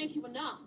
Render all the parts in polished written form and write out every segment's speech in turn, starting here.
Thank you enough.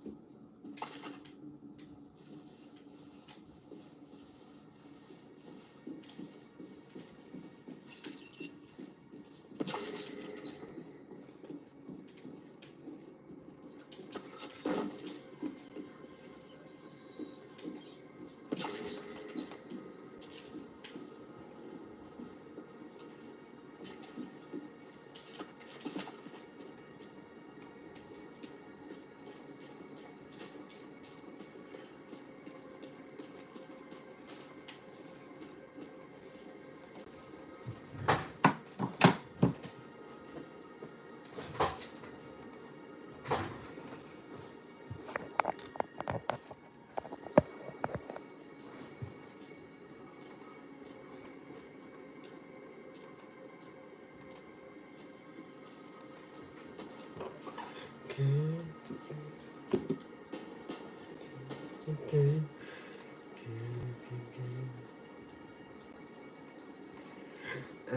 Okay. I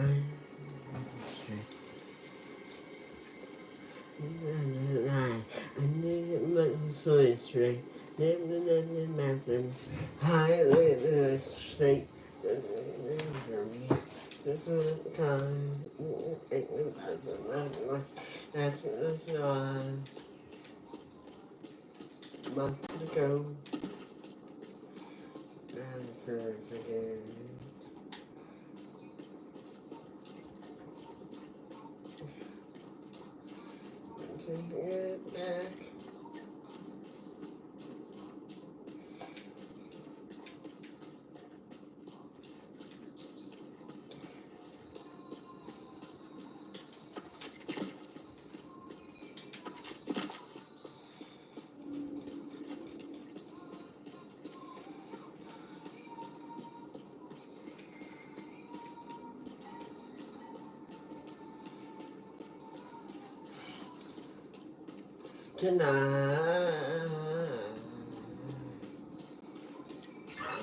need much surgery. Nothing. Highly state. That's month ago. Again. Get back. Tonight.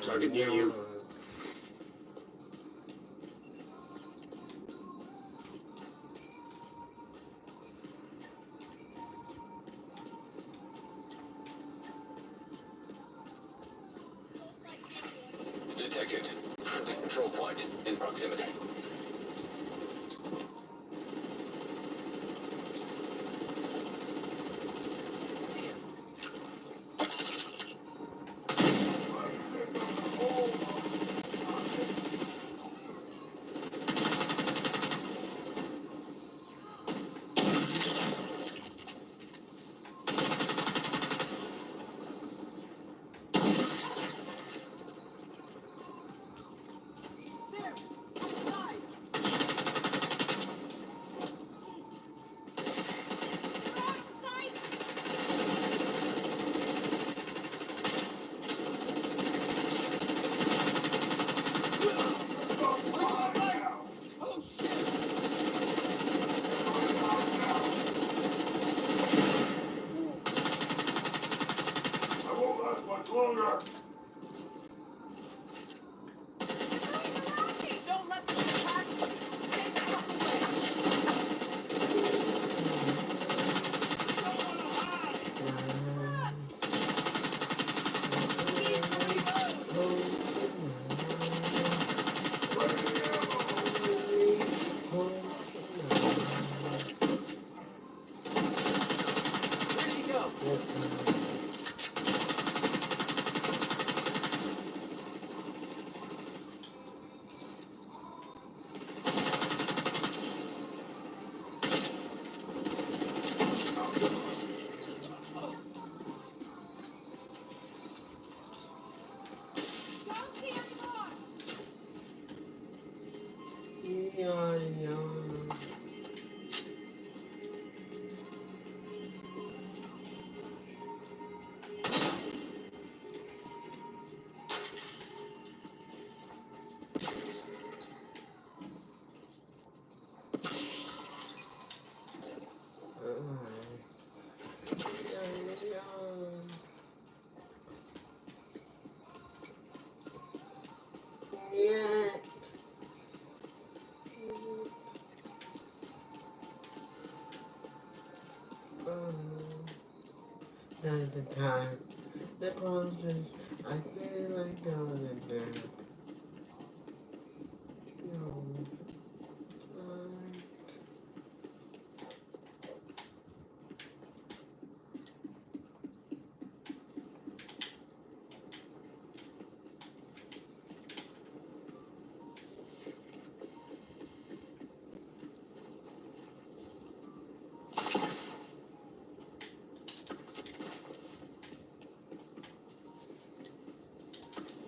Target near you. Detected. The control point in proximity. the time that closes, I feel like going now. No,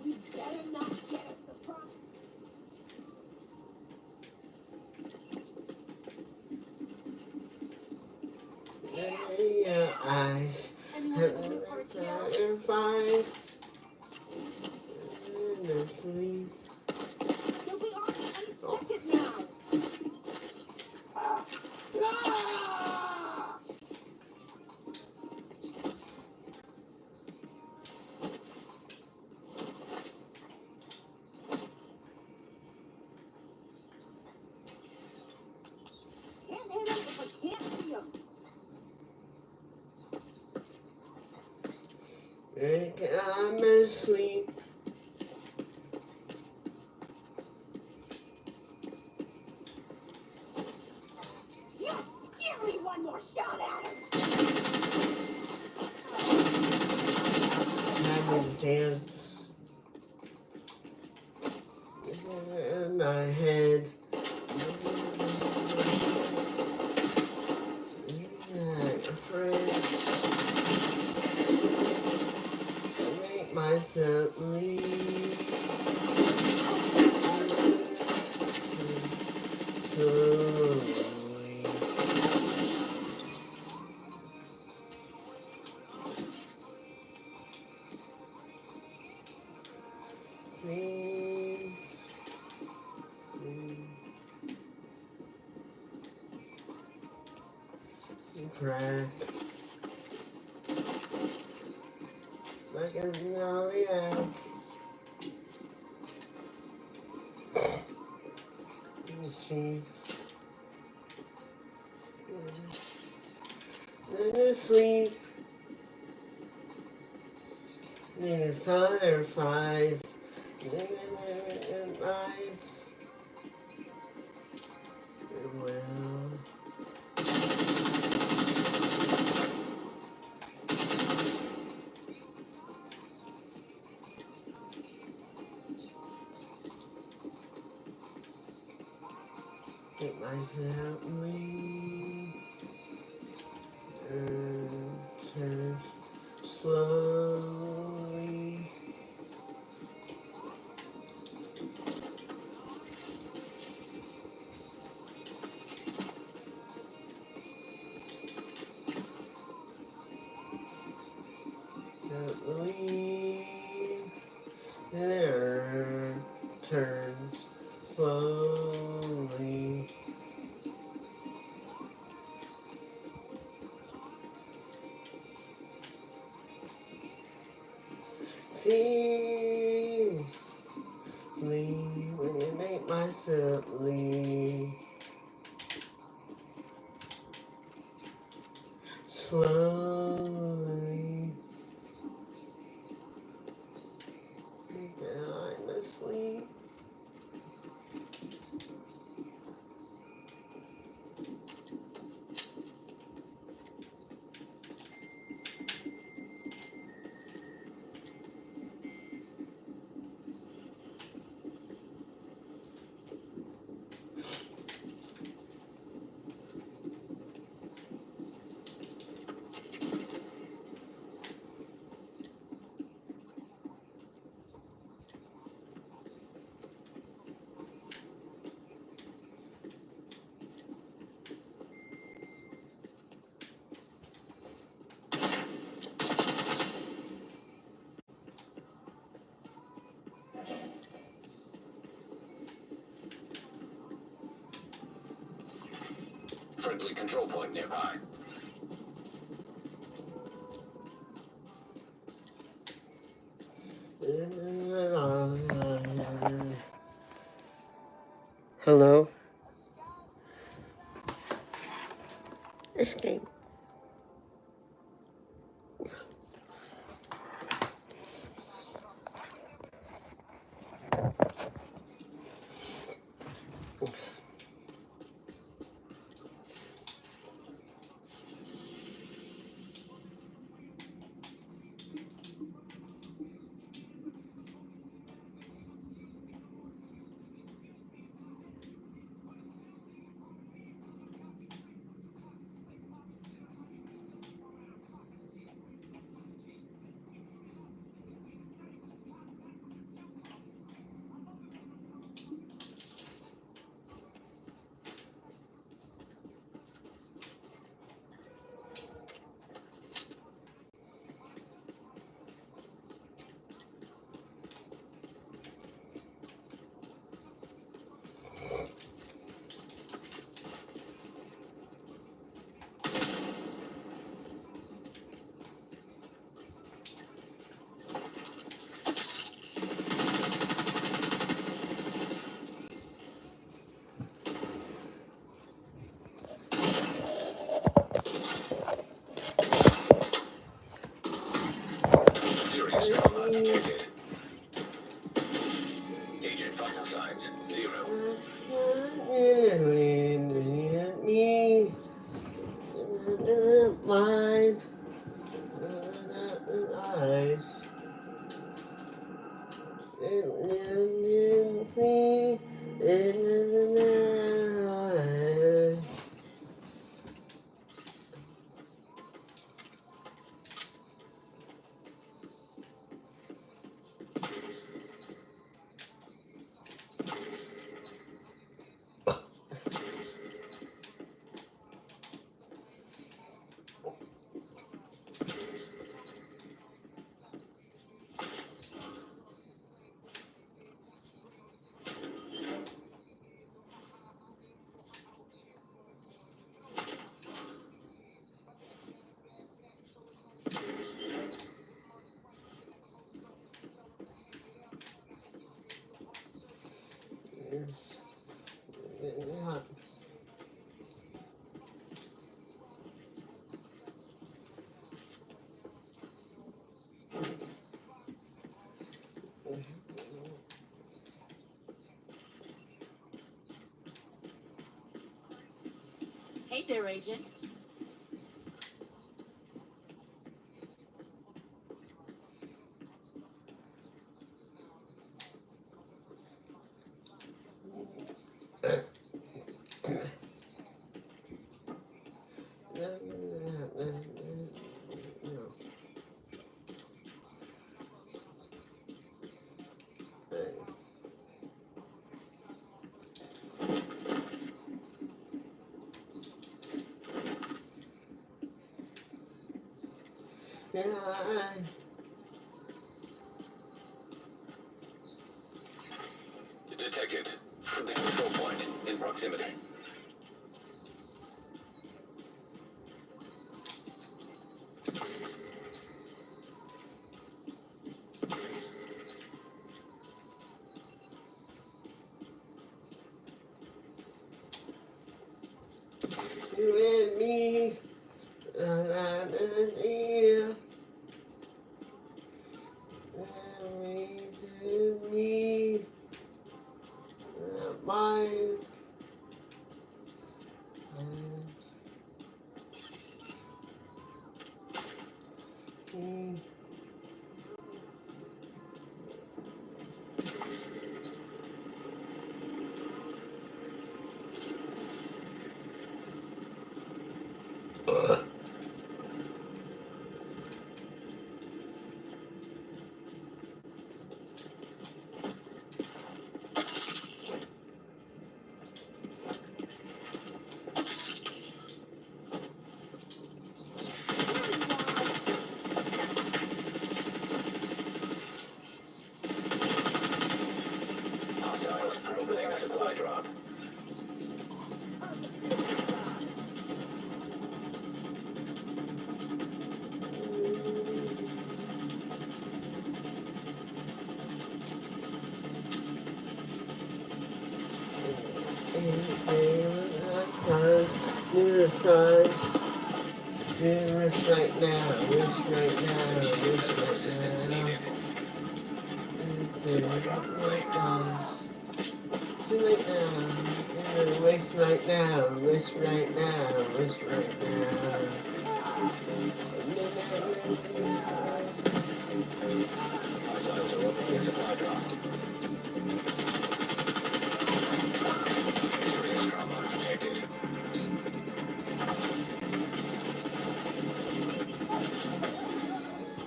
We better not get us the problem. in your eyes, heaven terrified in the sleep. You'll be on any second now. Can't hit him if I can't see him. I'm asleep. Yes, give me one more shot at him. Having a dance in my head. Like a friend. I make myself leave. Slowly. Seems to crack like a lolly. She then to sleep. Then the fireflies. Then the eyes. Well. Get myself leave. Turn slowly. Leave. There turns slowly. Seems leave when you make myself leave. Slowly. Think that I'm asleep. Friendly control point nearby. Hello? Escape. mind, eyes, in me, in eyes. Yeah. Hey there, Agent. Detected. The control point in proximity. You and me, here. Me, mine. Hostiles opening a supply drop. Risk right now, risk right now, Immediate risk medical right assistance now. needed. Supply drop claimed. Right now, risk right now, risk right now, risk right now. Hostiles are opening a supply drop. Serious trauma detected.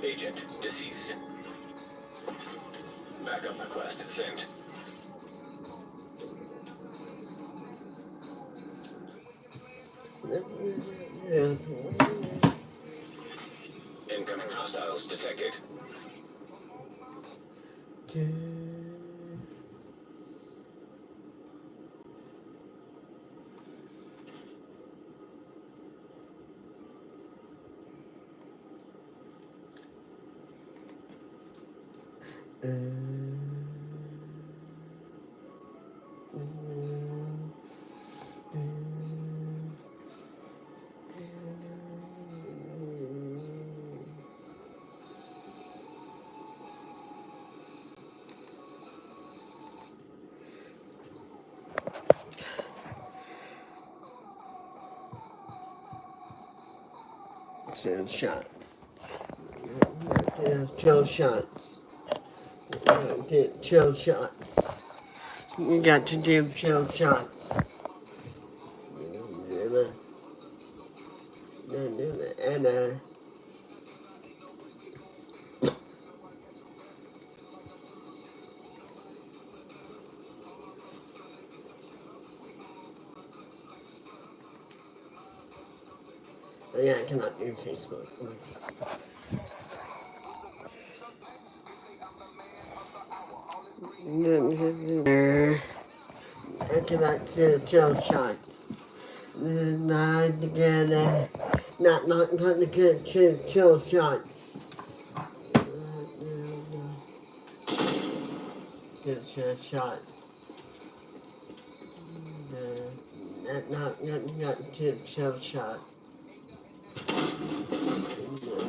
Agent deceased. Backup request sent. Incoming hostiles detected. chill shot. Chill shots. Chill shots. You got to do chill shots. And yeah, I cannot do Facebook. I cannot do chill shot. Not together. Not going to get chill shots. Chill shot. Not chill shot.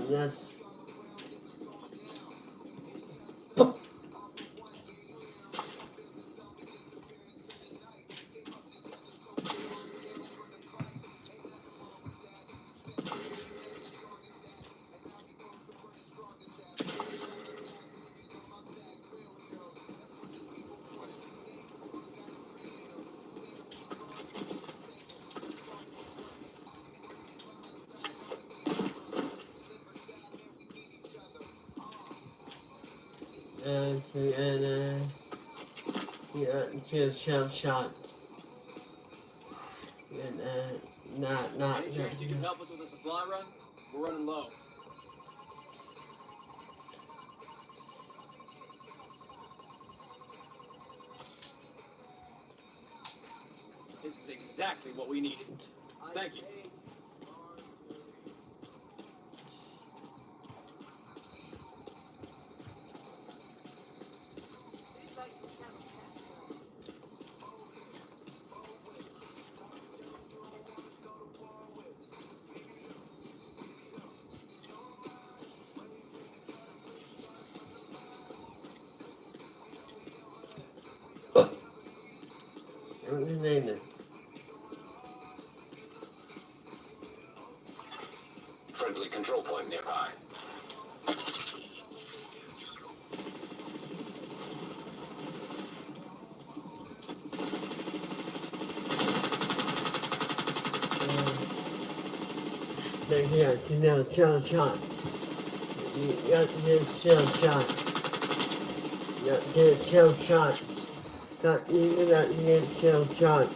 Yes. Chill shot. And not. Any chance you can help us with a supply run? We're running low. This is exactly what we needed. Thank you. What's his name then? Friendly control point nearby. They're here to know chill shot. You got to do chill shot. You got to do chill shots. You got to do chill shots.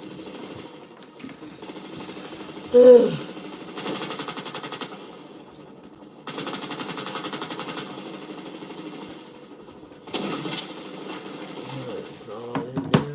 That's all I do.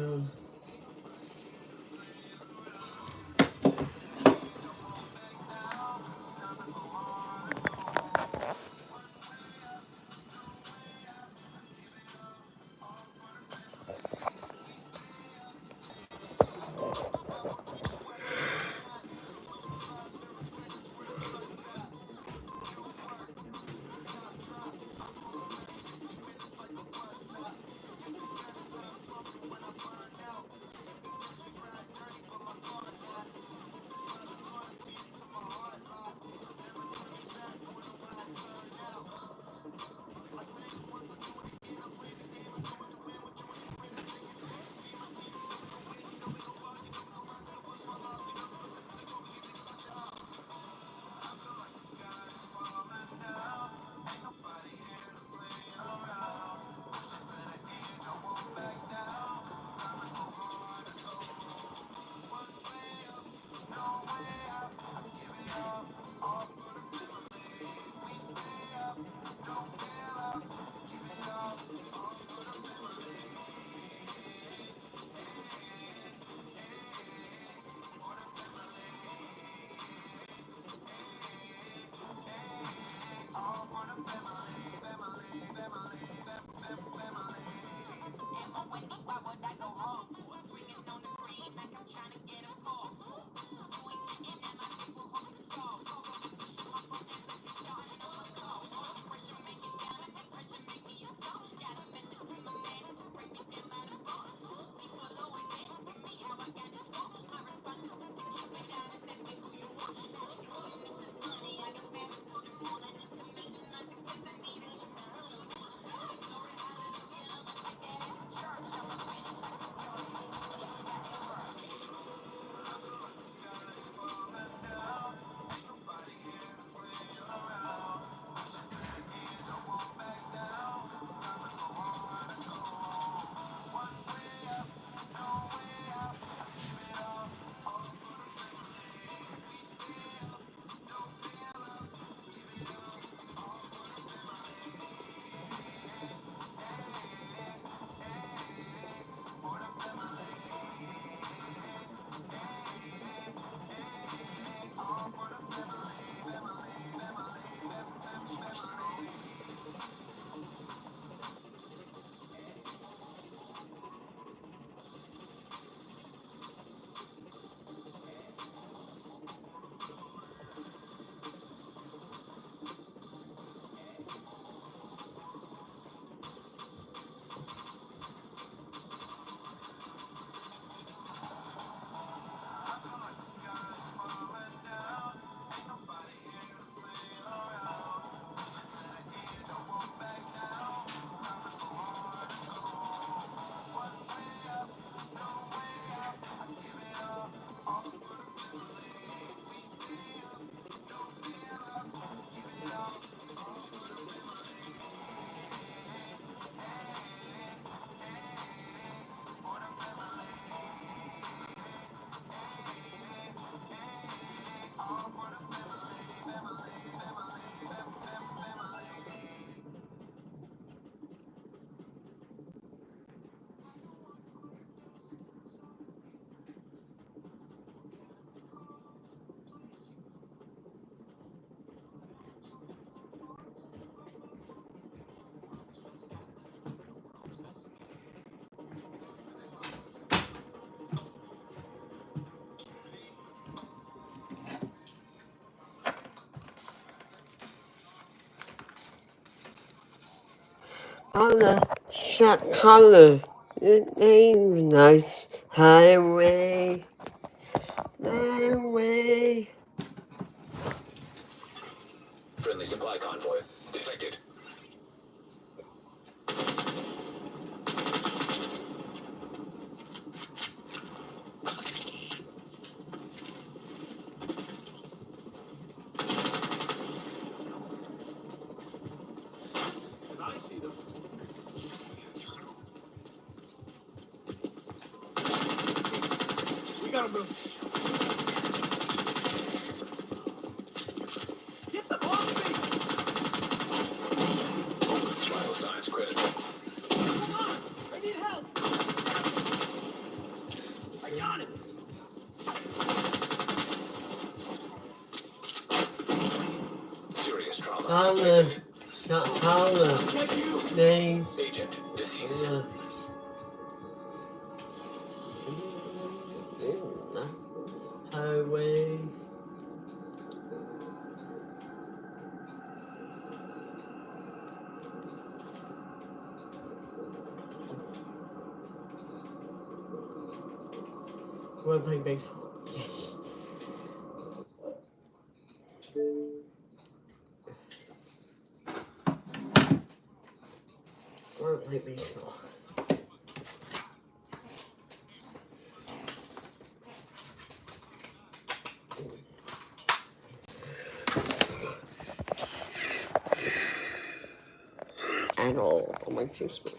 Color, shot color. It ain't nice. Highway, highway. Friendly supply convoy detected. As I see them. We gotta move. Get them off me! Vital signs critical. Come on! I need help! I got it! Serious trauma. Color, shot color. Get you! Name. Agent deceased. Highway. Wanna play baseball? Yes. Wanna play baseball? At all on my Facebook.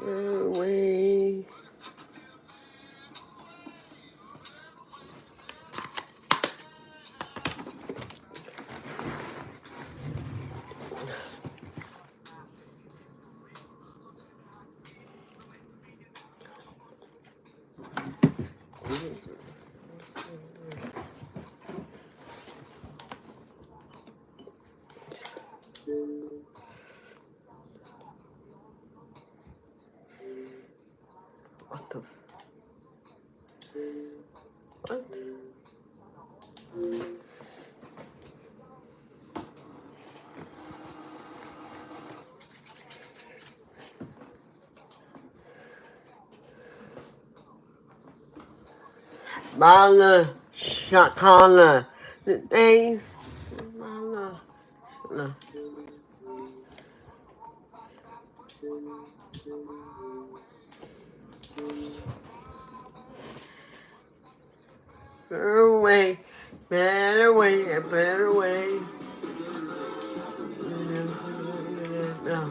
Away. What the? What? Mala, shakala, the days, mala, shakala. Better way, better way, a better way. No.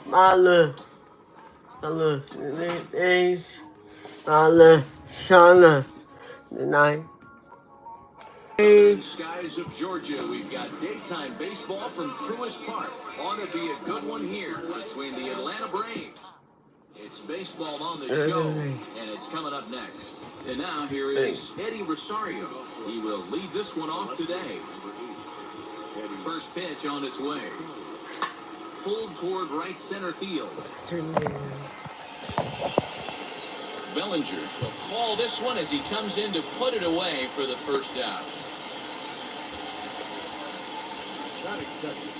Mala, Mala, days, Mala, Shana, the night. Skies of Georgia, we've got daytime baseball from Truist Park. Ought to be a good one here between the Atlanta Braves. It's baseball on the show, and it's coming up next. And now here is Eddie Rosario. He will lead this one off today. First pitch on its way. Pulled toward right center field. Bellinger will call this one as he comes in to put it away for the first out. Not accepted.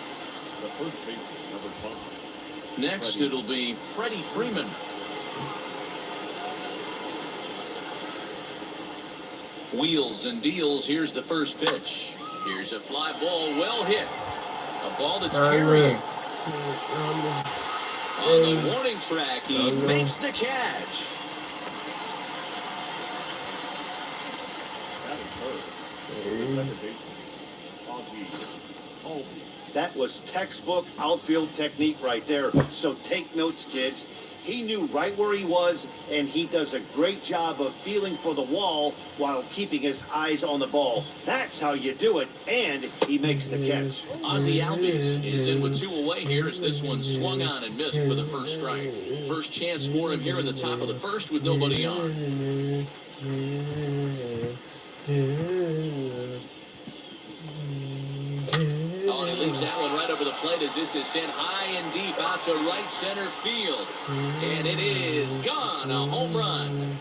The first baseman, number 12. Next, it'll be Freddie Freeman. Wheels and deals. Here's the first pitch. Here's a fly ball well hit. A ball that's carrying. On the warning track, he makes the catch. That is her. The second baseman, Ozzie Albies. That was textbook outfield technique right there. So take notes, kids. He knew right where he was, and he does a great job of feeling for the wall while keeping his eyes on the ball. That's how you do it, and he makes the catch. Ozzie Albies is in with 2 away here as this one swung on and missed for the first strike. First chance for him here in the top of the first with nobody on. Oh, and he leaves that one right over the plate as this is sent high and deep out to right center field. And it is gone, a home run.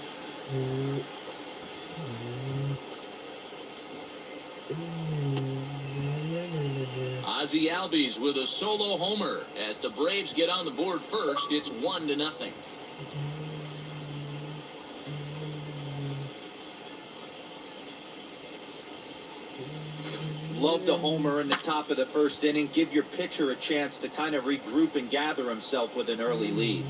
Ozzie Albies with a solo homer as the Braves get on the board first. It's 1-0. Love the homer in the top of the first inning. Give your pitcher a chance to kind of regroup and gather himself with an early lead.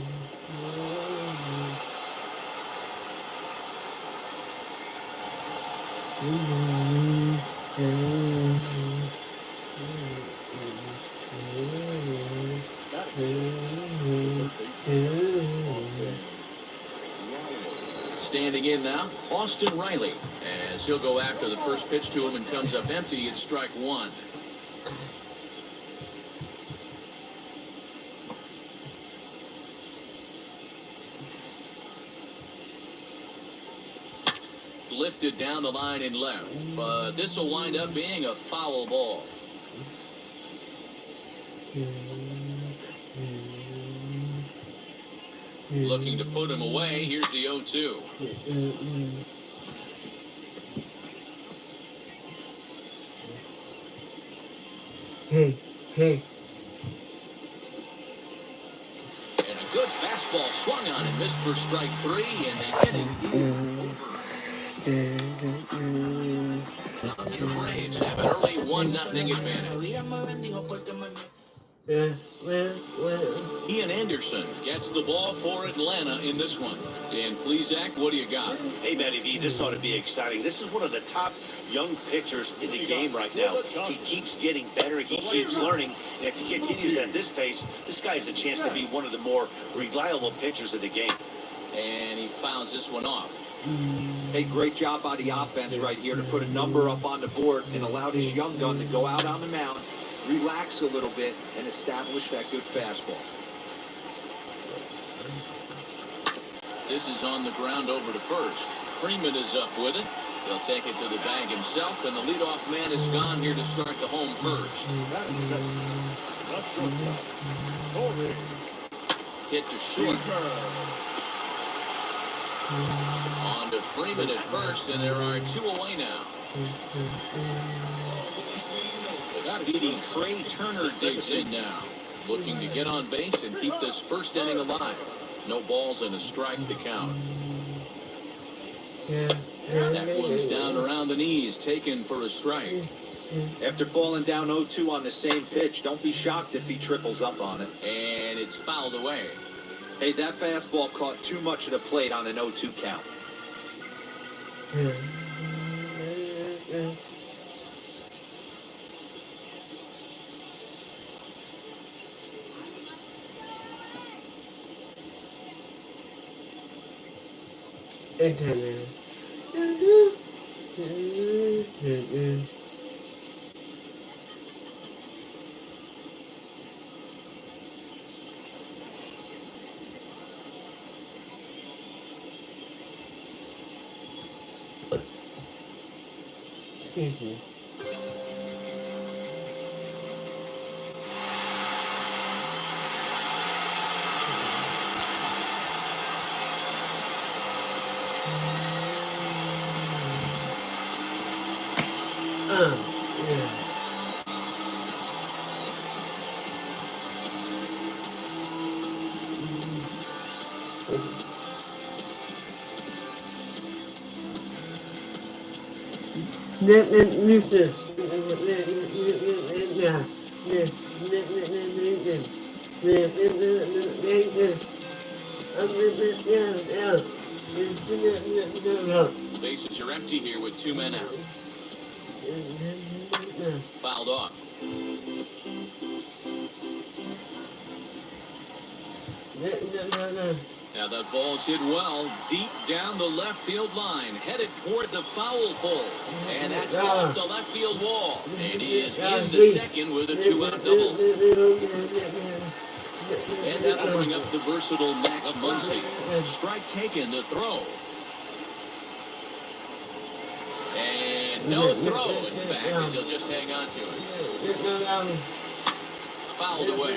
Standing in now, Austin Riley, as he'll go after the first pitch to him and comes up empty. It's strike one. Lifted down the line and left, but this will wind up being a foul ball. Looking to put him away. Here's the 0-2. Hey. And a good fastball swung on and missed for strike 3, and the inning is over. And the Braves have an early 1-0 advantage. Ian Anderson gets the ball for Atlanta in this one. Dan Plesac, what do you got? Hey, Matty V, this ought to be exciting. This is one of the top young pitchers in the game right now. He keeps getting better. He keeps learning. And if he continues at this pace, this guy has a chance to be one of the more reliable pitchers in the game. And he fouls this one off. Hey, great job by the offense right here to put a number up on the board and allow this young gun to go out on the mound, relax a little bit, and establish that good fastball. This is on the ground over to first. Freeman is up with it. He'll take it to the bag himself, and the leadoff man is gone here to start the home first. Hit to short. On to Freeman at first, and there are 2 away now. The speedy Trey Turner digs in now, looking to get on base and keep this first inning alive. No balls and a strike to count. That one's down around the knees, taken for a strike. After falling down 0-2 on the same pitch, don't be shocked if he triples up on it. And it's fouled away. Hey, that fastball caught too much of the plate on an 0-2 count. Excuse me. Yeah. Bases are empty here with 2 men out. Fouled off. Now that ball's hit well, deep down the left field line, headed toward the foul pole. And that's off the left field wall. And he is in the second with a 2-out double. And that'll bring up the versatile Max Muncy. Strike taken, the throw. And no throw, in fact, as he'll just hang on to it. Fouled away.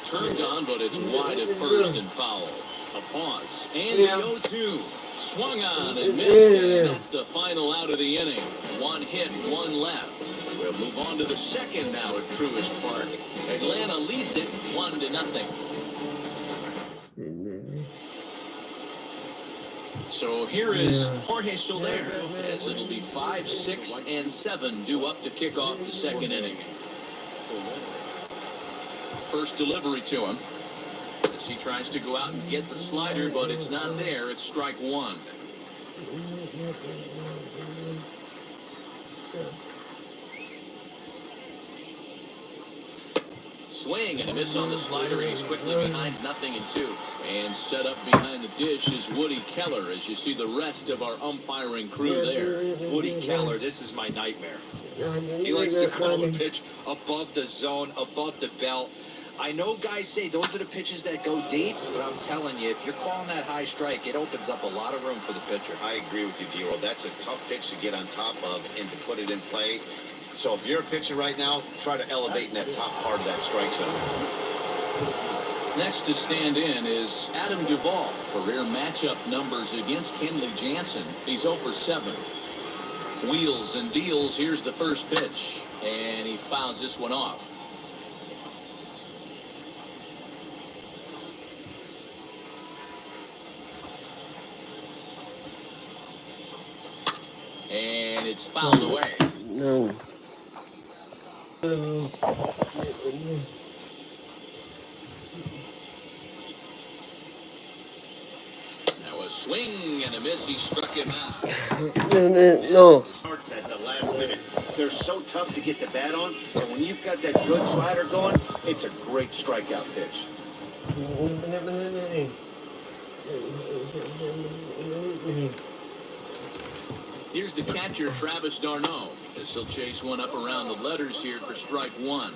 Turned on, but it's wide at first and foul. A pause. And the 0-2. Swung on and missed. And that's the final out of the inning. 1 hit, 1 left. We'll move on to the second now at Truist Park. Atlanta leads it 1-0. So here is Jorge Soler, as it'll be 5, 6, and 7 due up to kick off the second inning. First delivery to him, as he tries to go out and get the slider, but it's not there. It's strike 1. Swing and a miss on the slider, and he's quickly behind 0-2. And set up behind the dish is Woody Keller, as you see the rest of our umpiring crew there. Woody Keller, this is my nightmare. He likes to call the pitch above the zone, above the belt. I know guys say those are the pitches that go deep, but I'm telling you, if you're calling that high strike, it opens up a lot of room for the pitcher. I agree with you, D-Roll. That's a tough pitch to get on top of and to put it in play. So if you're a pitcher right now, try to elevate in that top part of that strike zone. Next to stand in is Adam Duvall. Career matchup numbers against Kenley Jansen. He's 0 for 7. Wheels and deals. Here's the first pitch. And he fouls this one off. And it's fouled away. No. Now a swing and a miss. He struck him out. No. Starts at the last minute. They're so tough to get the bat on, and when you've got that good slider going, it's a great strikeout pitch. Here's the catcher, Travis d'Arnaud, as he'll chase one up around the letters here for strike 1.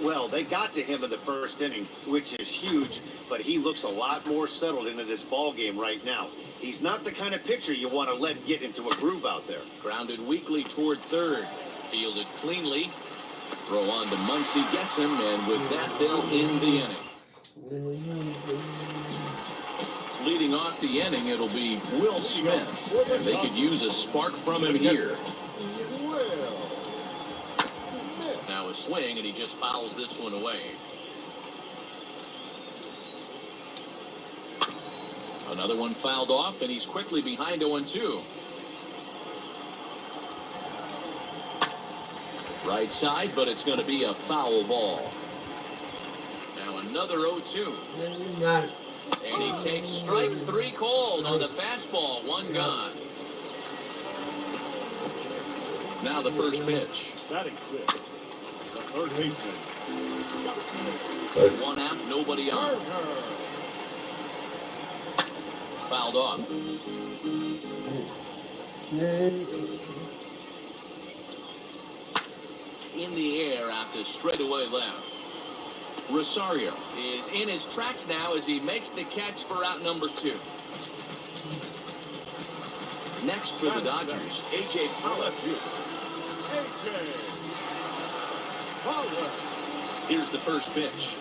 Well, they got to him in the first inning, which is huge, but he looks a lot more settled into this ball game right now. He's not the kind of pitcher you want to let get into a groove out there. Grounded weakly toward third. Fielded cleanly. Throw on to Muncy, gets him, and with that, they'll end the inning. Leading off the inning, it'll be Will Smith, and they could use a spark from him here. Now a swing, and he just fouls this one away. Another one fouled off, and he's quickly behind 0-2. Right side, but it's going to be a foul ball. Now another 0-2. And he takes strike 3 called on the fastball. 1 gone. Now the first pitch. Batting 6. The third baseman. 1 out, nobody on. Fouled off. In the air out to straightaway left. Rosario is in his tracks now as he makes the catch for out number 2. Next for the Dodgers, A.J. Pollock. Here's the first pitch.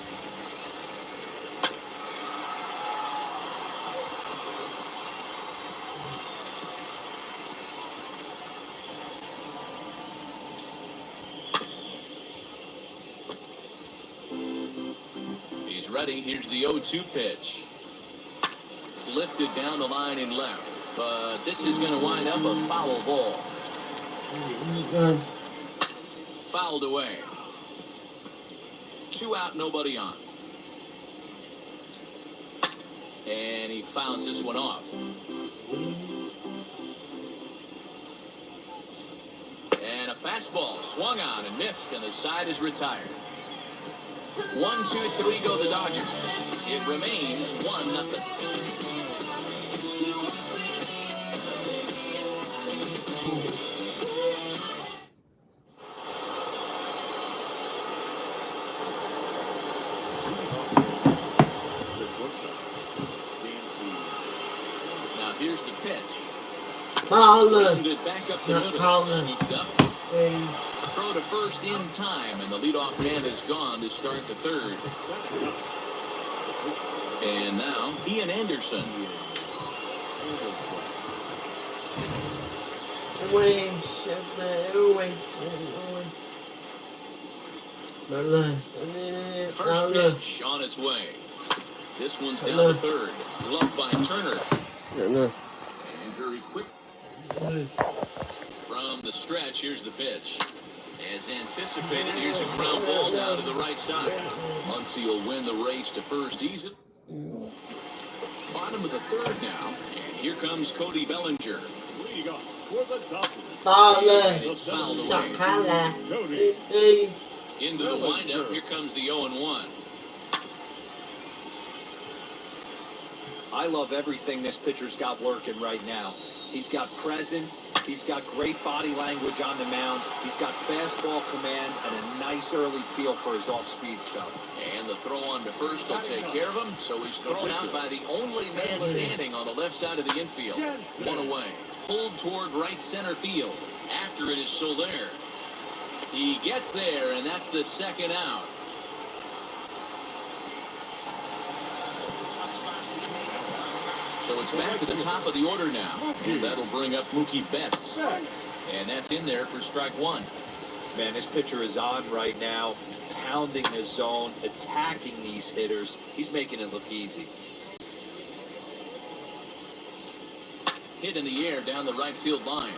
Ready. Here's the 0-2 pitch. Lifted down the line and left. But this is going to wind up a foul ball. Fouled away. 2 out, nobody on. And he fouls this one off. And a fastball swung on and missed, and the side is retired. 1, 2, 3 go the Dodgers. It remains 1-0. Now here's the pitch. Grounded back up the middle. Scooped up. Throw to first in time, and the leadoff man is gone to start the third. And now, Ian Anderson. First pitch on its way. This one's down to third. Gloved by Turner. And very quick. From the stretch, here's the pitch. As anticipated, here's a ground ball down to the right side. Muncy will win the race to first easy. Bottom of the third now, and here comes Cody Bellinger. Leading off for the Dodgers. And it's fouled away. Cody. Into the windup, here comes the 0-1. I love everything this pitcher's got working right now. He's got presence. He's got great body language on the mound. He's got fastball command and a nice early feel for his off-speed stuff. And the throw on to first will take care of him, so he's thrown out by the only man standing on the left side of the infield. 1 away. Pulled toward right center field. After it is Soler. He gets there, and that's the second out. So it's back to the top of the order now. And that'll bring up Mookie Betts. And that's in there for strike 1. Man, this pitcher is on right now, pounding the zone, attacking these hitters. He's making it look easy. Hit in the air down the right field line.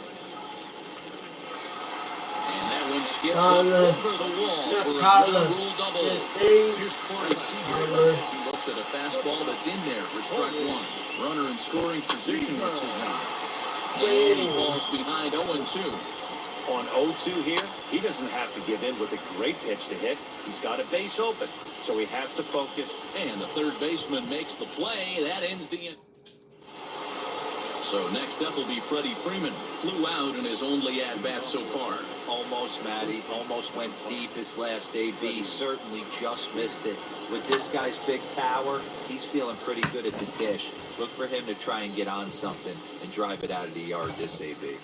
And that one skips up over the wall for a ground rule double. Here's Corey Seager as he looks at a fastball that's in there for strike 1. Runner in scoring position with Seager. And he falls behind 0-2. On 0-2 here, he doesn't have to give in with a great pitch to hit. He's got a base open, so he has to focus. And the third baseman makes the play. That ends the inning. So next up will be Freddie Freeman. Flew out in his only at-bat so far. Almost, Matty. Almost went deep his last AB. Certainly just missed it. With this guy's big power, he's feeling pretty good at the dish. Look for him to try and get on something and drive it out of the yard this AB.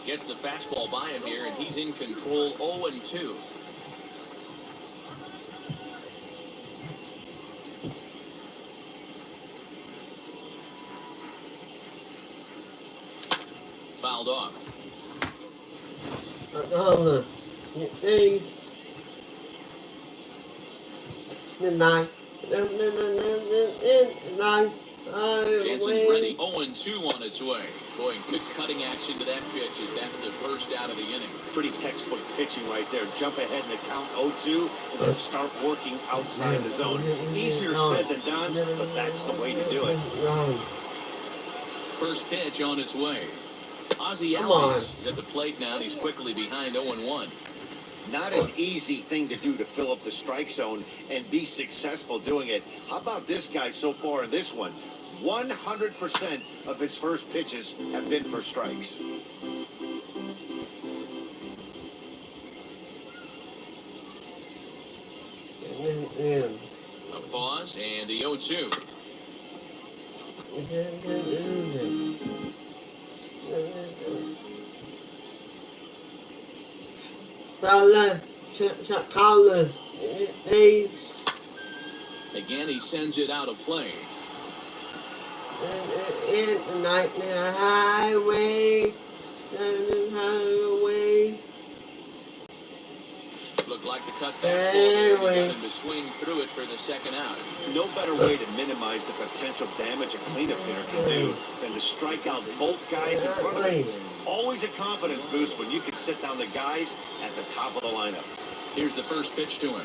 Gets the fastball by him here, and he's in control. 0-2. Fouled off. Jansen's ready. 0-2 on its way. Boy, good cutting action to that pitch as that's the first out of the inning. Pretty textbook pitching right there. Jump ahead in the count 0-2 and then start working outside the zone. Easier said than done, but that's the way to do it. First pitch on its way. Ozzie Albies is at the plate now, and he's quickly behind 0-1. Not an easy thing to do to fill up the strike zone and be successful doing it. How about this guy so far in this one? 100% of his first pitches have been for strikes. A pause and the 0-2. Again, he sends it out of play. Looked like the cut fastball there. He got him to swing through it for the second out. No better way to minimize the potential damage a cleanup hitter can do than to strike out both guys in front of him. Always a confidence boost when you can sit down the guys at the top of the lineup. Here's the first pitch to him.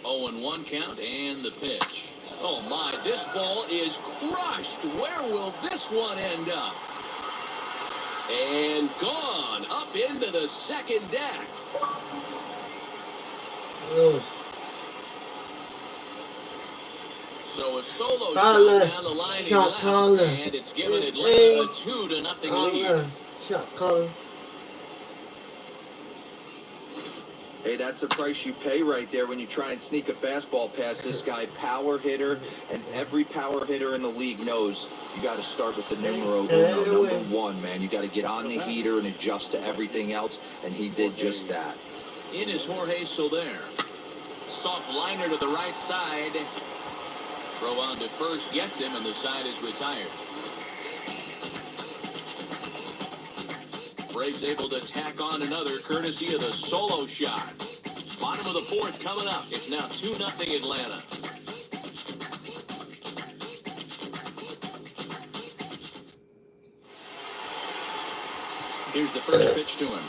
Oh, and 1 count and the pitch. Oh my, this ball is crushed. Where will this one end up? And gone up into the second deck. So a solo shot down the line he left, and it's given Atlanta a 2-0 lead. Shot caller. Hey, that's the price you pay right there when you try and sneak a fastball past this guy. Power hitter, and every power hitter in the league knows you got to start with the numero uno, number 1, man. You got to get on the heater and adjust to everything else, and he did just that. In is Jorge Soler. Soft liner to the right side. Throw on to first gets him, and the side is retired. Braves able to tack on another courtesy of the solo shot. Bottom of the 4th coming up. It's now 2-0 Atlanta. Here's the first pitch to him.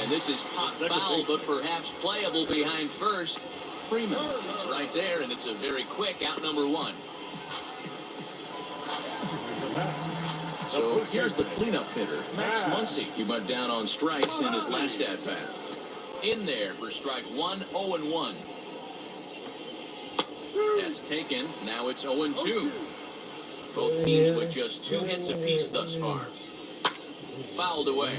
And this is pot foul, but perhaps playable behind first. Freeman is right there, and it's a very quick out number 1. So here's the cleanup hitter, Max Muncy. He went down on strikes in his last at-bat. In there for strike 1, 0-1. That's taken. Now it's 0-2. Both teams with just 2 hits apiece thus far. Fouled away.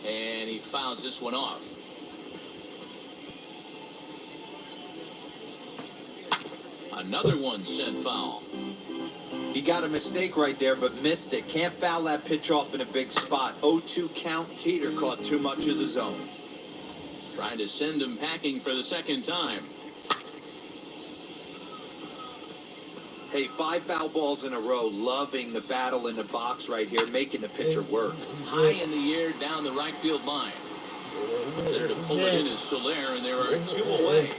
And he fouls this one off. Another one sent foul. He got a mistake right there, but missed it. Can't foul that pitch off in a big spot. 0-2 count. Heater caught too much of the zone. Trying to send him packing for the second time. Hey, 5 foul balls in a row. Loving the battle in the box right here, making the pitcher work. High in the air down the right field line. There to pull it in is Soler, and there are 2 away.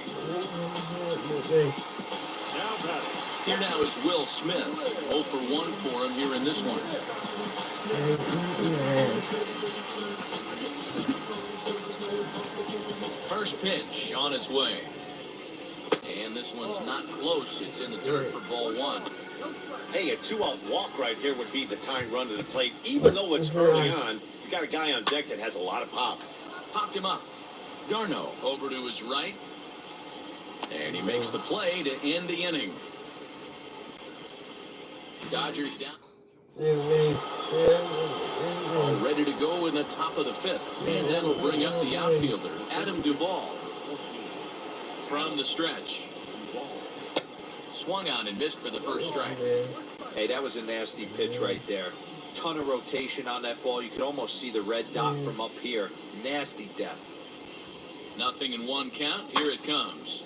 Here now is Will Smith. 0 for 1 for him here in this one. First pitch on its way. And this one's not close. It's in the dirt for ball 1. Hey, a 2-out walk right here would be the tying run to the plate. Even though it's early on, you got a guy on deck that has a lot of pop. Popped him up. Garno over to his right. And he makes the play to end the inning. Dodgers down. All ready to go in the top of the 5th. And that'll bring up the outfielder, Adam Duvall. From the stretch. Swung on and missed for the first strike. Hey, that was a nasty pitch right there. Ton of rotation on that ball. You could almost see the red dot from up here. Nasty depth. 0-1 count. Here it comes.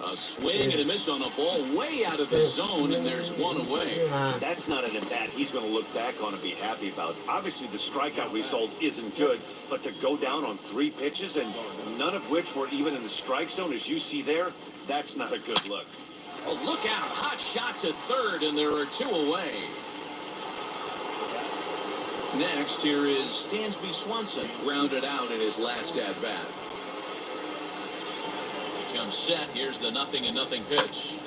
A swing and a miss on a ball way out of the zone, and there's 1 away. That's not an at-bat he's going to look back on and be happy about. Obviously, the strikeout result isn't good, but to go down on 3 pitches and none of which were even in the strike zone, as you see there, that's not a good look. Oh, look out. Hot shot to third, and there are 2 away. Next, here is Dansby Swanson, grounded out in his last at-bat. Comes set. Here's the 0-0 pitch.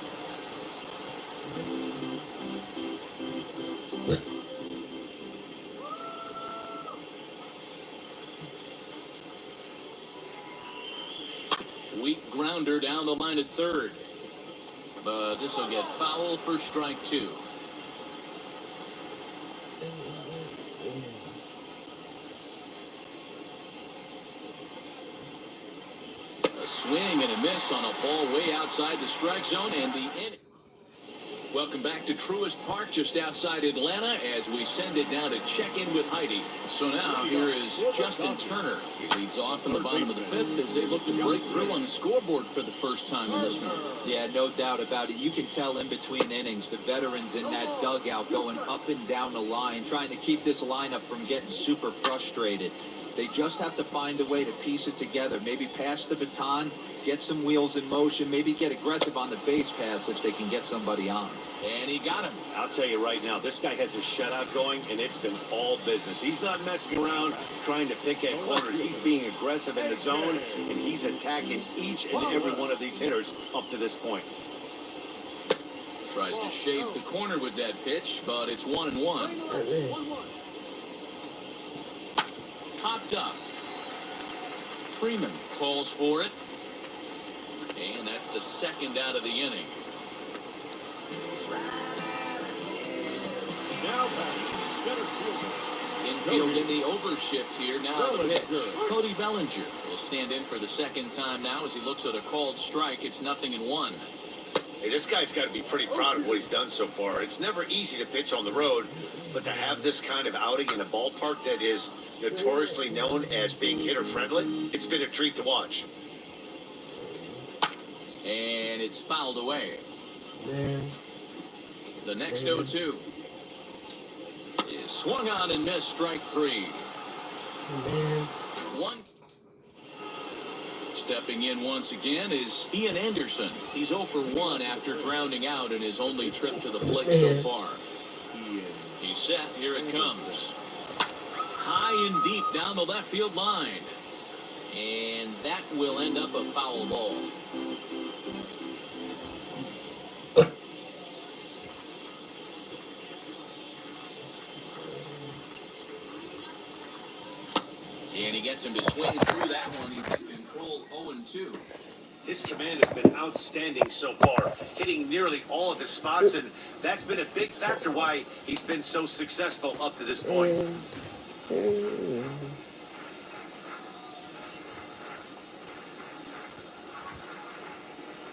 Weak grounder down the line at third. But this will get foul for strike 2. A swing and a miss on a ball way outside the strike zone, and the inning. Welcome back to Truist Park, just outside Atlanta, as we send it down to check in with Heidi. So now here is Justin Turner. He leads off in the bottom of the fifth as they look to break through on the scoreboard for the first time in this one. Yeah, no doubt about it. You can tell in between innings, the veterans in that dugout going up and down the line, trying to keep this lineup from getting super frustrated. They just have to find a way to piece it together. Maybe pass the baton, get some wheels in motion, maybe get aggressive on the base pass if they can get somebody on. And he got him. I'll tell you right now, this guy has a shutout going, and it's been all business. He's not messing around trying to pick at corners. He's being aggressive in the zone, and he's attacking each and every one of these hitters up to this point. Tries to shave the corner with that pitch, but it's 1-1. Popped up. Freeman calls for it. And that's the second out of the inning. Infield in the overshift here. Now the pitch. Cody Bellinger will stand in for the second time now as he looks at a called strike. It's 0-1. Hey, this guy's got to be pretty proud of what he's done so far. It's never easy to pitch on the road, but to have this kind of outing in a ballpark that is notoriously known as being hitter-friendly, it's been a treat to watch. And it's fouled away. Man. The next 0-2 is swung on and missed, strike three. Man. One. Stepping in once again is Ian Anderson. He's 0 for 1 after grounding out in his only trip to the plate so far. He's set. Here it comes. High and deep down the left field line. And that will end up a foul ball. And he gets him to swing through that one. He's in control 0-2. His command has been outstanding so far, hitting nearly all of his spots, and that's been a big factor why he's been so successful up to this point.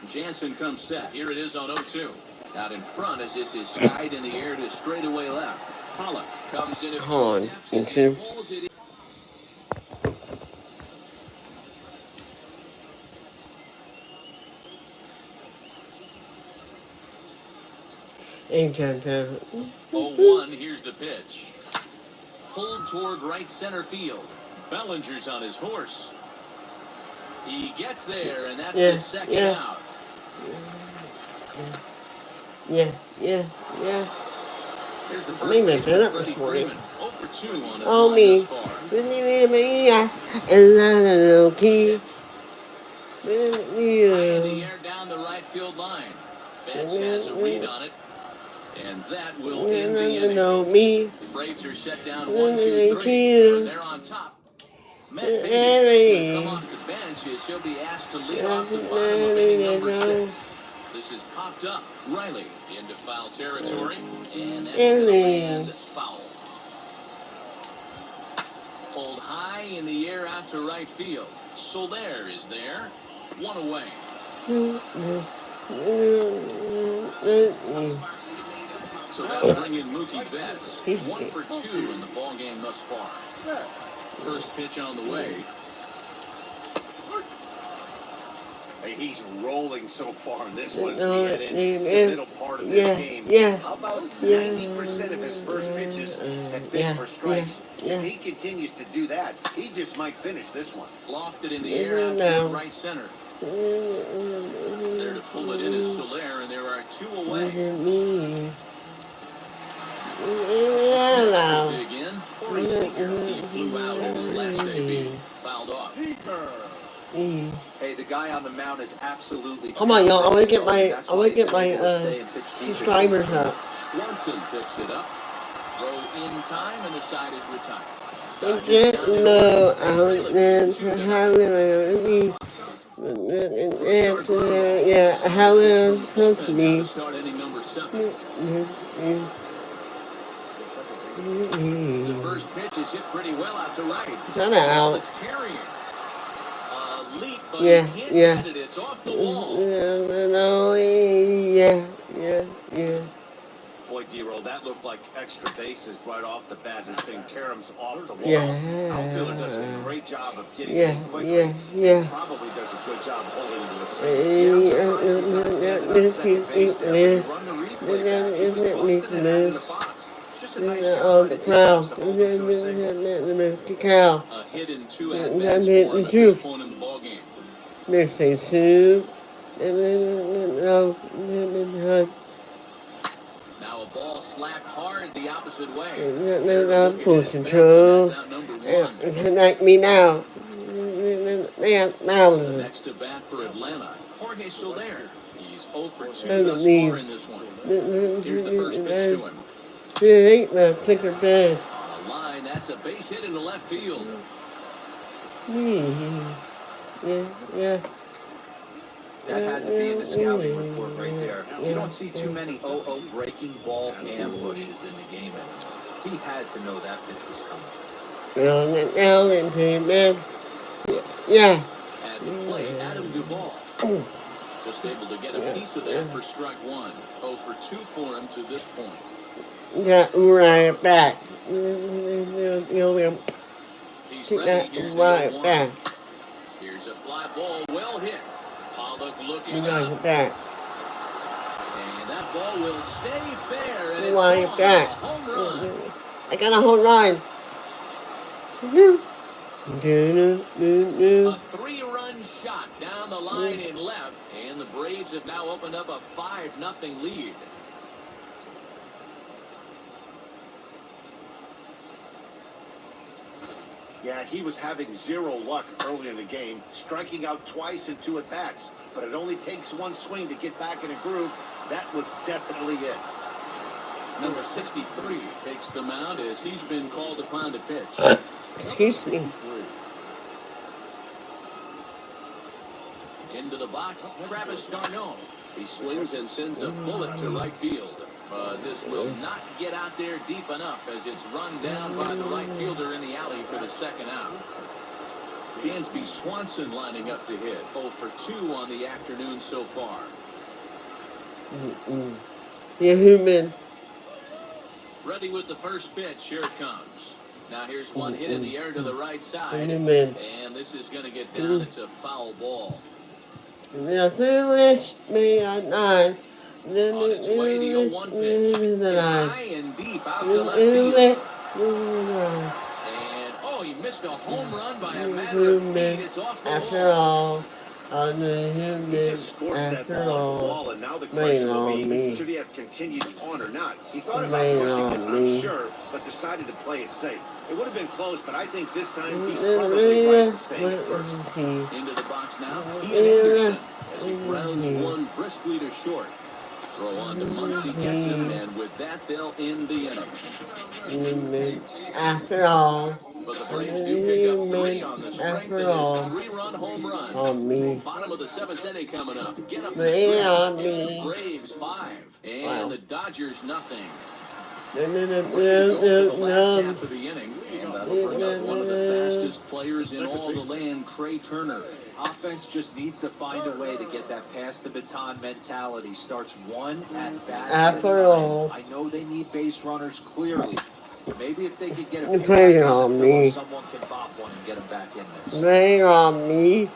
Jansen comes set. Here it is on 0-2. Out in front as this is skied in the air to straightaway left. Pollock comes in a few steps and pulls it in. Anytime. 0-1, here's the pitch. Pulled toward right center field. Bellinger's on his horse. He gets there, and that's the second out. Yeah. Here's the I first think that's baseman, it Freddie this morning. Freeman. 0 for 2 on his Oh, line me. thus far. High in the air down the right field line. Betts has a read on it. And that will end the inning. The Braves are set down 1-2-3. And they're on top. Matt Bailey is going to come off the bench as he'll be asked to lead off the bottom of inning number 6. This is popped up. Riley into foul territory. And that's going to land foul. Pulled high in the air out to right field. Soler is there. 1 away. So that'll bring in Mookie Betts. 1 for 2 in the ballgame thus far. First pitch on the way. Hey, he's rolling so far in this one as we head into the middle part of this game. How about 90% of his first pitches have been for strikes? If he continues to do that, he just might finish this one. Lofted in the air out to the right center. There to pull it in is Soler, and there are 2 away. Next to dig in, Corey Seager. He flew out in his last debut. Fouled off. Hey, the guy on the mound is absolutely. Come on, y'all. I want to get my subscribers up. Swanson picks it up. Throw in time, and the side is retired. How it's supposed to be. Start inning number 7. The first pitch is hit pretty well out to right. Shut out. It's carrying. leap, but Yeah, he can't yeah. get it. It's off the wall. Yeah. Boy, D-Roll, that looked like extra bases right off the bat. This thing caroms off the wall. Yeah. Outfielder does a great job of getting Yeah, it in quickly. yeah. Probably does a good job holding it to a single. Yeah, I'm surprised he's not standing on second base there. But you run the replay back, he was busting it out of the box. It's just a nice job by the defense to hold it to a single. A hit in 2 at-bats for him at this point in the ballgame. There's a soup. Now a ball slapped hard the opposite way. Full control. That's out number 1. Like me now. The next to bat for Atlanta, Jorge Soler. He's 0 for 2 thus far in this one. Here's the first pitch to him. Ain't the thicker bed. On the line, that's a base hit into left field. Yeah. That had to be in the scouting report right there. You don't see too many 0-0 breaking ball ambushes in the game anymore. He had to know that pitch was coming. Yeah. At the plate, Adam Duvall. Just able to get a piece of that for strike 1. 0 for 2 for him to this point. Got Uriah back. He's ready. Here's the 0-1. Back. Here's a fly ball, well hit. Pollock looking Uriah up. back. And that ball will stay fair. And it's Uriah gone. back. A home run. I got a home run. A 3-run shot down the line in left. And the Braves have now opened up a 5-0 lead. Yeah, he was having zero luck early in the game, striking out twice in 2 at-bats. But it only takes one swing to get back in a groove. That was definitely it. Number 63 takes the mound as he's been called upon to pitch. Excuse me. Into the box, Travis Darno. He swings and sends a bullet to right field. But this will not get out there deep enough as it's run down by the right fielder in the alley for the second out. Dansby Swanson lining up to hit. 0 for 2 on the afternoon so far. Yeah, human. Ready with the first pitch. Here it comes. Now here's one hit in the air to the right side. Human. And this is going to get down. It's a foul ball. Nothing less me at night. On its way, the 0-1 pitch. Hit high and deep out to left field. And, oh, he missed a home run by a matter of feet. It's off the After wall. all, on the He human. just sports that After ball off the all, wall, and now the question will be, should he have continued on or not? He thought about pushing it, I'm sure, but decided to play it safe. It would have been close, but I think this time he's probably right in staying at first. Into the box now, Ian Anderson as he grounds one briskly to short. Throw on to Muncy gets him, and with that, they'll end the inning. After all, But the Braves do pick up 3 on the strength of this 3-run home run. on me. Bottom of the 7th inning coming up. Get up the Three on stretch. It's me. the Braves 5 and Wow. the Dodgers nothing. No. For the last half of the inning, and that'll bring up one of the fastest players in all the land, Trey Turner. Offense just needs to find a way to get that pass the baton mentality. Starts one at bat at a After time. all. I know they need base runners clearly. Maybe if they could get a You few play guys on on the me. pillow, someone can bop one and get him back in this. Lay on me.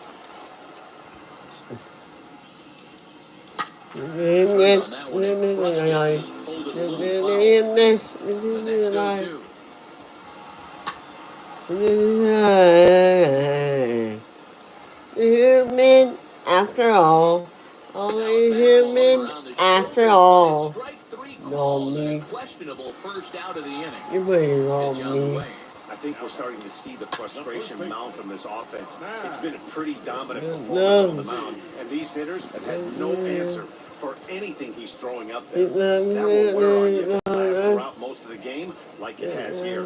On that one, it crushed it, just pulled it a little foul. The next 0-2. Human, after all. Only human, after all. Strike 3 No, called and me. a questionable first out of the inning. You play Pitch on on the me. way. I think we're starting to see the frustration mount from this offense. It's been a pretty dominant performance No. on the mound, and these hitters have had no answer for anything he's throwing up there. That will wear on you if it lasts throughout most of the game, like it has here.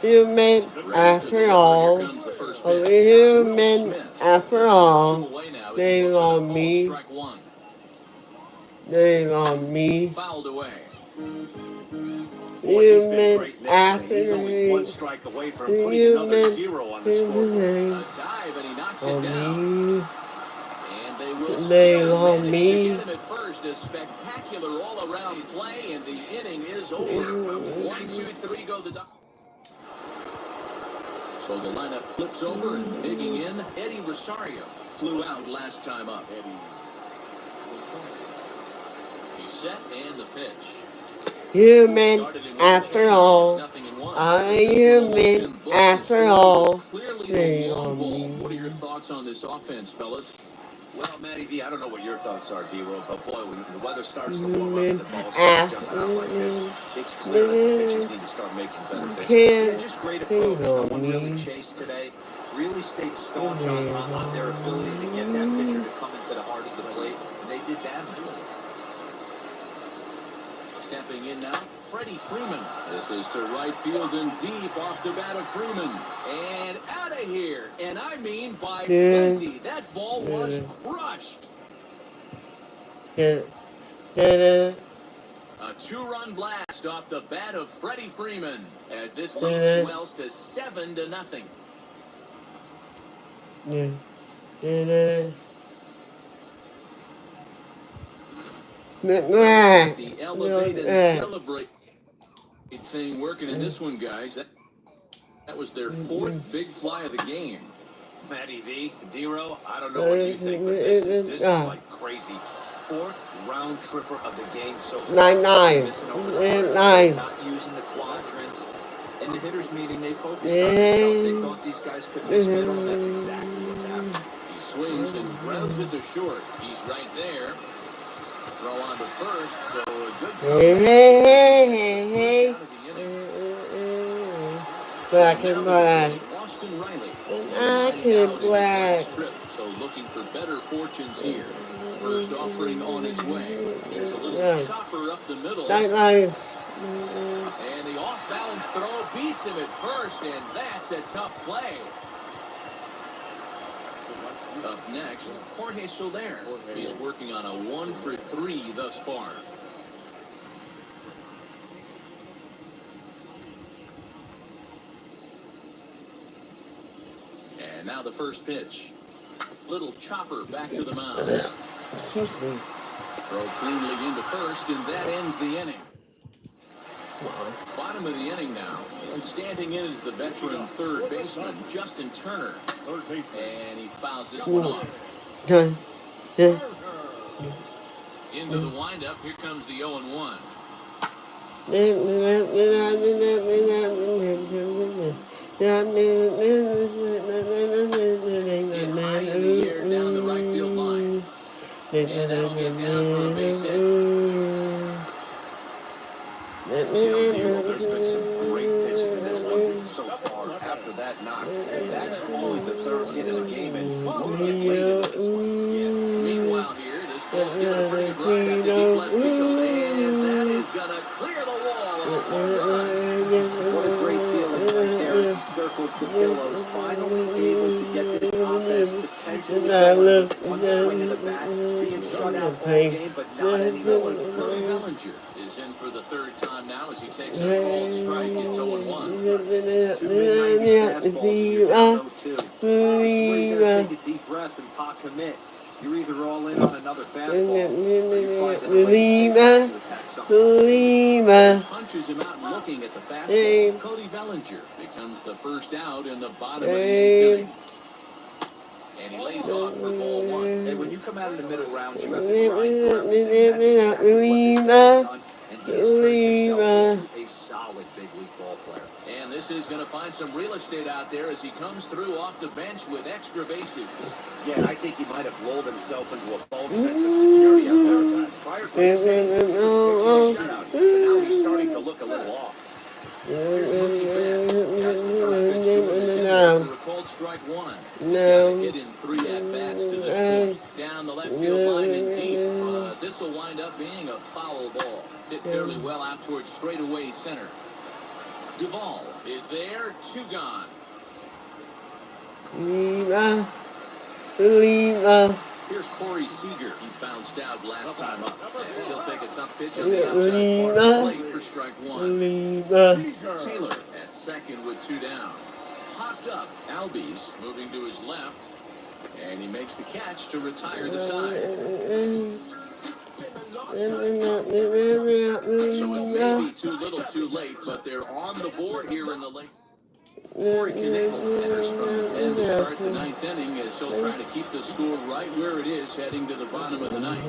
Human, after all. Here comes the first Only pitch. human, Smith after gets all. 2 away now as he They looks at a on called me. strike 1. They on me. Fouled away. Boy, he's been human great in this inning. He's only one athlete, strike away from putting another zero on the scoreboard. A dive, and he knocks it down. me, And they will they still love manage to me. get him at first. A spectacular all-around play, and the inning is over. 1, 2, 3, go the Dodgers. So the lineup flips over and digging in. Eddie Rosario flew out last time up. He's set and the pitch. Human after all. I'm human after all. Clearly They the long love ball. me. What are your thoughts on this offense, fellas? Well, Matty V, I don't know what your thoughts are, D-Roll, but boy, when the weather starts to warm up and the ball starts jumping out like this, it's clear that the pitchers need to start making better pitches. Yeah, just great approach. No one really chased today. Really stayed staunch on their ability to get that pitcher to come into the heart of the plate, and they did damage with it. Stepping in now, Freddie Freeman. This is to right field and deep off the bat of Freeman. And out of here. And I mean by plenty. That ball was crushed. A two-run blast off the bat of Freddie Freeman as this lead swells to 7-0. The elevate and celebrate thing working in this one, guys. That was their fourth big fly of the game. Matty V, D-Roll, I don't know what you think, but this is like crazy. Fourth round tripper of the game so far. 9-9. Not using the quadrants. In the hitters meeting, they focused on this stuff. They thought these guys could miss middle, and that's exactly what's happening. He swings and grounds it to short. He's right there. Throw on to first, so a good Hey. Black and black. Austin Riley. Black. So looking for better fortunes here. First offering on its way. There's a little chopper up the middle. Nice. And the off-balance throw beats him at first, and that's a tough play. Up next, Jorge Soler. He's working on a 1-for-3 thus far. And now the first pitch. Little chopper back to the mound. Throw cleanly into first, and that ends the inning. Bottom of the inning now. And standing in is the veteran third baseman, Justin Turner. And he fouls this one off. Into the windup, here comes the 0-1. Hit high in the air down the right field line. And that'll get down for a base hit. There's been some great pitching in this one so far after that knock. That's only the third hit of the game, and we'll get late into this one. Meanwhile here, this ball's getting a pretty good ride out to deep left field, and that is going to clear the wall. What a great feeling right there as he circles the pillows, finally able to get this offense potentially going. One swing in the bat, being shut out all game, but not anymore. Cody Bellinger is in for the third time now as he takes a called strike. It's 0-1. Two mid-90s fastballs in your down 0-2. This is where you gotta take a deep breath and pot commit. You're either all in on another fastball, or you find a way to attack something. Punches him out looking at the fastball. Cody Bellinger becomes the first out in the bottom of the eighth inning. And he lays off for ball one. And when you come out in the middle round, you have to grind for everything. That's exactly what this guy's done. And he has turned himself into a solid big league ball player. And this is going to find some real estate out there as he comes through off the bench with extra bases. Yeah, I think he might have lulled himself into a false sense of security out there. Prior to this inning, he was pitching a shutout. So now he's starting to look a little off. Here's Mookie Betts. That's the first pitch to him this inning for a called strike one. He's got a hit in 3 at-bats to this point. Down the left field line and deep. This will wind up being a foul ball. Hit fairly well out towards straightaway center. Duvall is there, 2 gone. Here's Corey Seager. He bounced out last time up. And he'll take a tough pitch on the outside part of the plate for strike one. Taylor at second with 2 down. Popped up. Albies moving to his left. And he makes the catch to retire the side. So it may be too little too late, but they're on the board here in the late. Corey Knebel enters from the pen to start the 9th inning as he'll try to keep the score right where it is heading to the bottom of the 9th.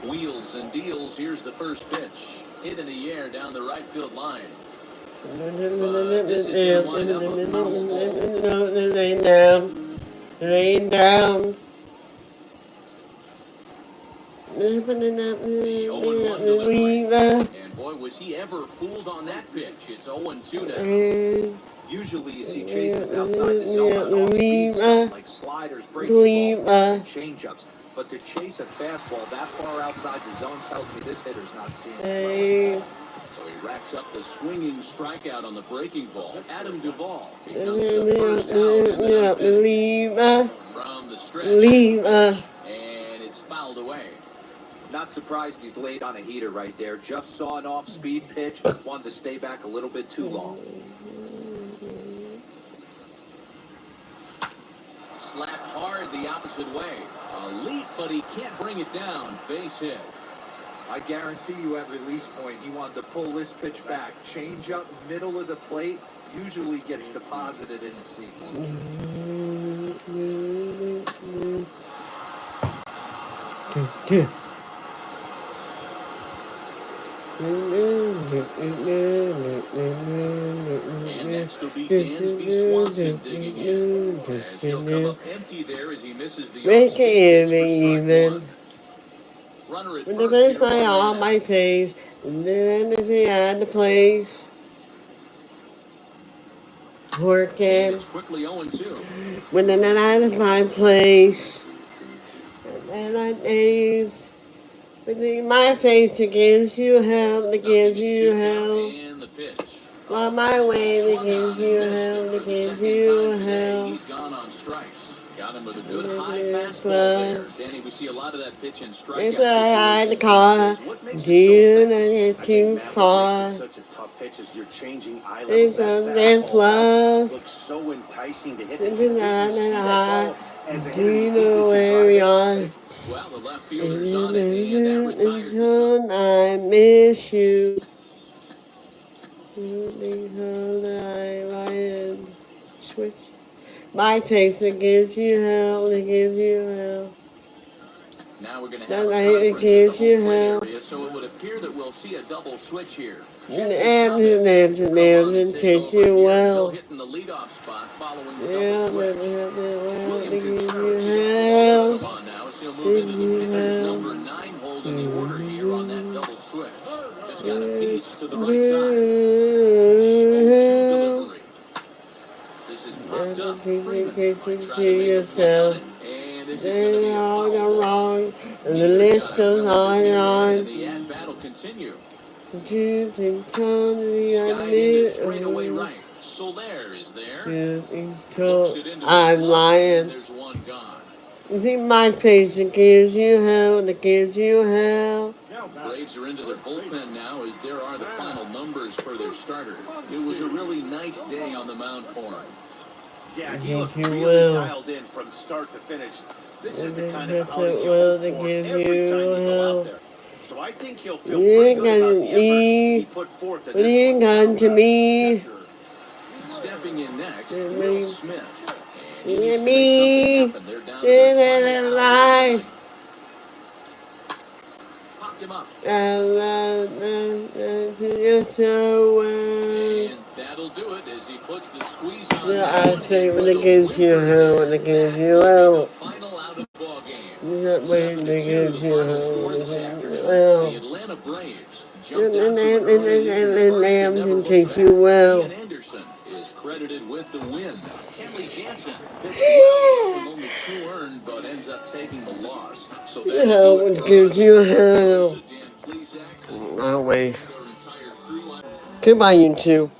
Wheels and deals. Here's the first pitch. Hit in the air down the right field line. But this is going to wind up a foul ball. Rain down. The 0-1 delivery. And boy, was he ever fooled on that pitch. It's 0-2 now. Usually you see chases outside the zone on off-speed stuff like sliders, breaking balls, and change-ups. But to chase a fastball that far outside the zone tells me this hitter's not seeing it. So he racks up the swinging strikeout on the breaking ball. Adam Duvall becomes the first out in the 9th inning. From the stretch. And it's fouled away. Not surprised he's laid on a heater right there. Just saw an off-speed pitch. Wanted to stay back a little bit too long. Slap hard the opposite way. A leap, but he can't bring it down. Base hit. I guarantee you at release point, he wanted to pull this pitch back. Change up, middle of the plate, usually gets deposited in the seats. And next will be Dansby Swanson digging in. As he'll come up empty there as he misses the off-speed pitch. Runner at With first the here. best eye on my face, and then anything at the place. Working. It's quickly 0-2. When the night is my place. And I days. Between my face, it gives you help, it gives you help. And the pitch. On my way, it gives you help, it gives you help. He's gone on strikes. Got him with a good high fastball there. Danny, we see a lot of that pitch in strikeout If I had the situations. car, What makes do it so you effective? know it's I too think, Matt, what far? makes it such a tough pitch is you're changing eye It's levels. a That this fastball love. looks so enticing to hit. It's You can not see that high. ball as a Do hitter. you You think know you where can we drive are? it. Well, the left fielder's on it, and that retires the side. I miss you. Because I switch. My taste, it gives you hell, it gives you hell. Now we're going to That have a night it conference at gives the you home plate hell. area, so it would appear that we'll see a double switch here. And Jesse and Chavez will come on and take take over you here. He'll well. hit in the leadoff spot following the Yeah, double switch. it William gives you Contreras will hell. also come on now as he'll move into the pitcher's number 9 hold in the order here on that double switch. Just got a piece to the right side. Delivery. This is popped up. Freeman might try to make a play on yourself. it. And this is going to be a They're all foul ball. wrong, and the Neither list guy goes willing to on give and in, on. and the at-bat will continue. You can tell me I Skied into straightaway right. Soler is there. Looks it into his I'm glove, lying. and there's one gone. You see my face, it gives you hell, it gives you hell. Braves are into their bullpen now as there are the final numbers for their starter. It was a really nice day on the mound for him. Yeah, he Yes, looked you really will. dialed in from start to finish. This is the Yes, kind of that's outing it you will hope to for give every you time you go hell. out there. So I think he'll feel You pretty good got about the effort me. he put forth in What are this you one. done to me? Stepping in next, Yeah, Will me. Smith. And he Yeah, needs to me. make something happen. They're down to Yeah, their that final life. out of the ninth. Popped him up. I love you so well. And that'll do it as he puts the squeeze on Yeah, that I one. say And when with it a gives you whimper hell, there, when it gives that you will be the hell. final out of the ball game. That way it 7-2 gives the you final hell, score when it this gives afternoon. you hell. The Atlanta Braves jumped out to an early lead in the first and never And looked take back. you well. Ian Anderson is credited with the win. Kenley Jansen pitched well with only 2 earned, but ends up taking the loss. So that'll Hell, do it when for it gives us. you hell. Dan Plesac, No way. our entire crew. Goodbye, you two.